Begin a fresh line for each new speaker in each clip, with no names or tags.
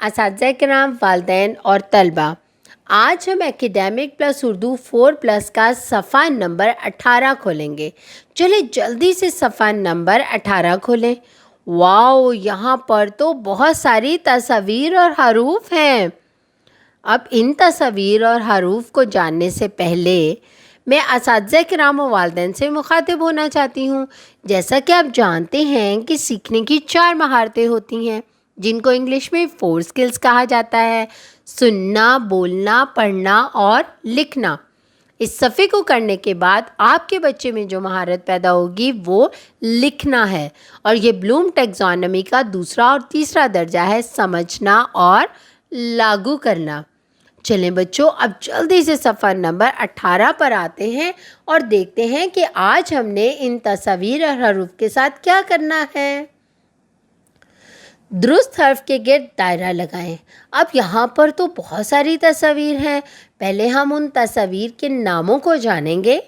اساتذہ کرام، والدین اور طلبہ۔ آج ہم ایکیڈیمک پلس اردو 4+ کا صفحہ نمبر 18 کھولیں گے۔ چلے جلدی سے صفحہ نمبر 18 کھولیں۔ واو، یہاں پر تو بہت ساری تصاویر اور حروف ہیں۔ اب ان تصاویر اور حروف کو جاننے سے پہلے میں اساتذہ کرام و والدین سے مخاطب ہونا چاہتی ہوں۔ جیسا کہ آپ جانتے ہیں کہ سیکھنے کی 4 مہارتیں ہوتی ہیں، جن کو انگلش میں 4 اسکلز کہا جاتا ہے: سننا، بولنا، پڑھنا اور لکھنا۔ اس صفحے کو کرنے کے بعد آپ کے بچے میں جو مہارت پیدا ہوگی وہ لکھنا ہے، اور یہ بلوم ٹیکزانومی کا دوسرا اور تیسرا درجہ ہے: سمجھنا اور لاگو کرنا۔ چلیں بچوں، اب جلدی سے صفحہ نمبر 18 پر آتے ہیں اور دیکھتے ہیں کہ آج ہم نے ان تصاویر اور حروف کے ساتھ کیا کرنا ہے۔ درست حرف کے گرد دائرہ لگائیں۔ اب یہاں پر تو بہت ساری تصاویر ہیں۔ پہلے ہم ان تصاویر کے ناموں کو جانیں گے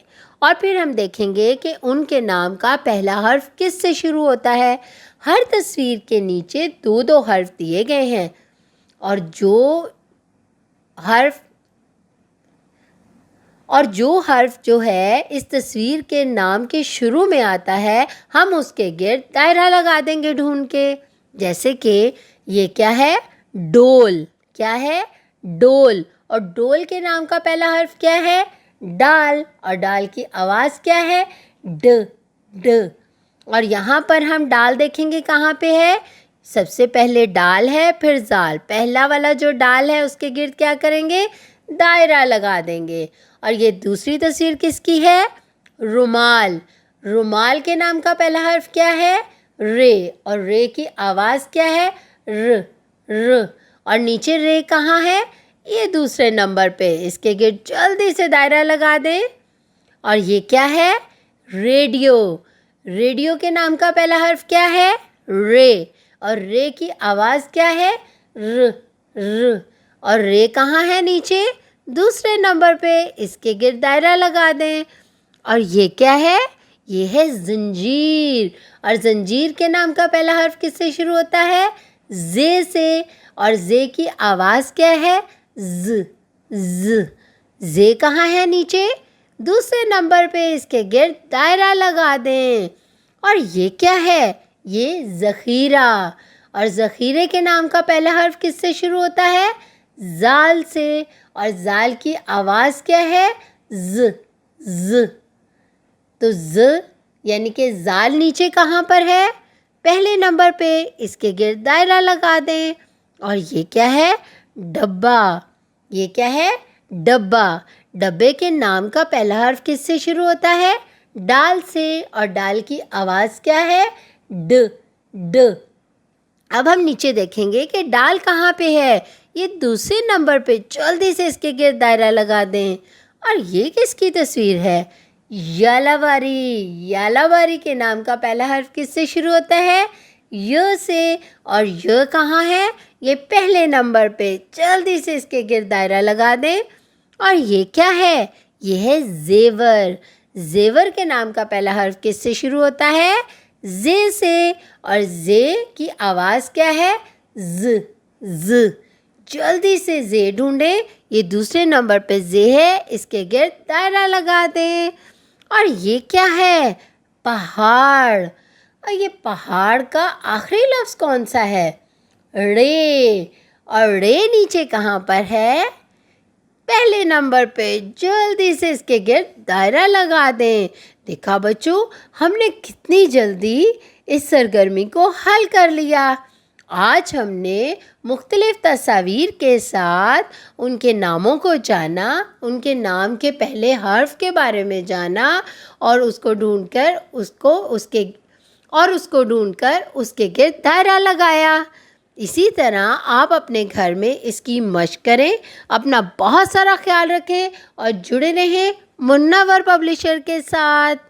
اور پھر ہم دیکھیں گے کہ ان کے نام کا پہلا حرف کس سے شروع ہوتا ہے۔ ہر تصویر کے نیچے 2 حرف دیے گئے ہیں، اور جو حرف جو ہے اس تصویر کے نام کے شروع میں آتا ہے، ہم اس کے گرد دائرہ لگا دیں گے ڈھونڈ کے۔ جیسے کہ یہ کیا ہے؟ ڈول۔ کیا ہے؟ ڈول۔ اور ڈول کے نام کا پہلا حرف کیا ہے؟ ڈال۔ اور ڈال کی آواز کیا ہے؟ ڈ ڈ۔ اور یہاں پر ہم ڈال دیکھیں گے کہاں پہ ہے؟ سب سے پہلے ڈال ہے، پھر زال۔ پہلا والا جو ڈال ہے اس کے گرد کیا کریں گے؟ دائرہ لگا دیں گے۔ اور یہ دوسری تصویر کس کی ہے؟ رومال۔ رومال کے نام کا پہلا حرف کیا ہے؟ رے۔ اور رے کی آواز کیا ہے؟ ر ر۔ اور نیچے رے کہاں ہے؟ یہ دوسرے نمبر پہ۔ اس کے گرد جلدی سے دائرہ لگا دیں۔ اور یہ کیا ہے؟ ریڈیو۔ ریڈیو کے نام کا پہلا حرف کیا ہے؟ رے۔ اور رے کی آواز کیا ہے؟ ر ر۔ اور رے کہاں ہے نیچے؟ دوسرے نمبر پہ۔ اس کے گرد دائرہ لگا دیں۔ اور یہ کیا ہے؟ یہ ہے زنجیر۔ اور زنجیر کے نام کا پہلا حرف کس سے شروع ہوتا ہے؟ زے سے۔ اور زے کی آواز کیا ہے؟ ز ز۔ زے کہاں ہے نیچے؟ دوسرے نمبر پہ۔ اس کے گرد دائرہ لگا دیں۔ اور یہ کیا ہے؟ یہ ذخیرہ۔ اور ذخیرے کے نام کا پہلا حرف کس سے شروع ہوتا ہے؟ زال سے۔ اور زال کی آواز کیا ہے؟ ز ز۔ تو ز یعنی کہ زال نیچے کہاں پر ہے؟ پہلے نمبر پہ۔ اس کے گرد دائرہ لگا دیں۔ اور یہ کیا ہے؟ ڈبہ۔ یہ کیا ہے؟ ڈبہ۔ ڈبے کے نام کا پہلا حرف کس سے شروع ہوتا ہے؟ ڈال سے۔ اور ڈال کی آواز کیا ہے؟ ڈ ڈ۔ اب ہم نیچے دیکھیں گے کہ ڈال کہاں پہ ہے۔ یہ دوسرے نمبر پہ۔ جلدی سے اس کے گرد دائرہ لگا دیں۔ اور یہ کس کی تصویر ہے؟ یالاباری۔ یالاباری کے نام کا پہلا حرف کس سے شروع ہوتا ہے؟ ی سے۔ اور ی کہاں ہے؟ یہ پہلے نمبر پہ۔ جلدی سے اس کے گرد دائرہ لگا دیں۔ اور یہ کیا ہے؟ یہ ہے زیور۔ زیور کے نام کا پہلا حرف کس سے شروع ہوتا ہے؟ زے سے۔ اور زے کی آواز کیا ہے؟ ز ز۔ جلدی سے زے ڈھونڈیں۔ یہ دوسرے نمبر پہ زے ہے۔ اس کے گرد دائرہ لگا دیں۔ اور یہ کیا ہے؟ پہاڑ۔ اور یہ پہاڑ کا آخری لفظ کون سا ہے؟ رے۔ اور رے نیچے کہاں پر ہے؟ پہلے نمبر پہ۔ جلدی سے اس کے گرد دائرہ لگا دیں۔ دیکھا بچوں، ہم نے کتنی جلدی اس سرگرمی کو حل کر لیا۔ آج ہم نے مختلف تصاویر کے ساتھ ان کے ناموں کو جانا، ان کے نام کے پہلے حرف کے بارے میں جانا، اور اس کو ڈھونڈ کر اس کے گرد دائرہ لگایا۔ اسی طرح آپ اپنے گھر میں اس کی مشق کریں۔ اپنا بہت سارا خیال رکھیں اور جڑے رہیں منور پبلشر کے ساتھ۔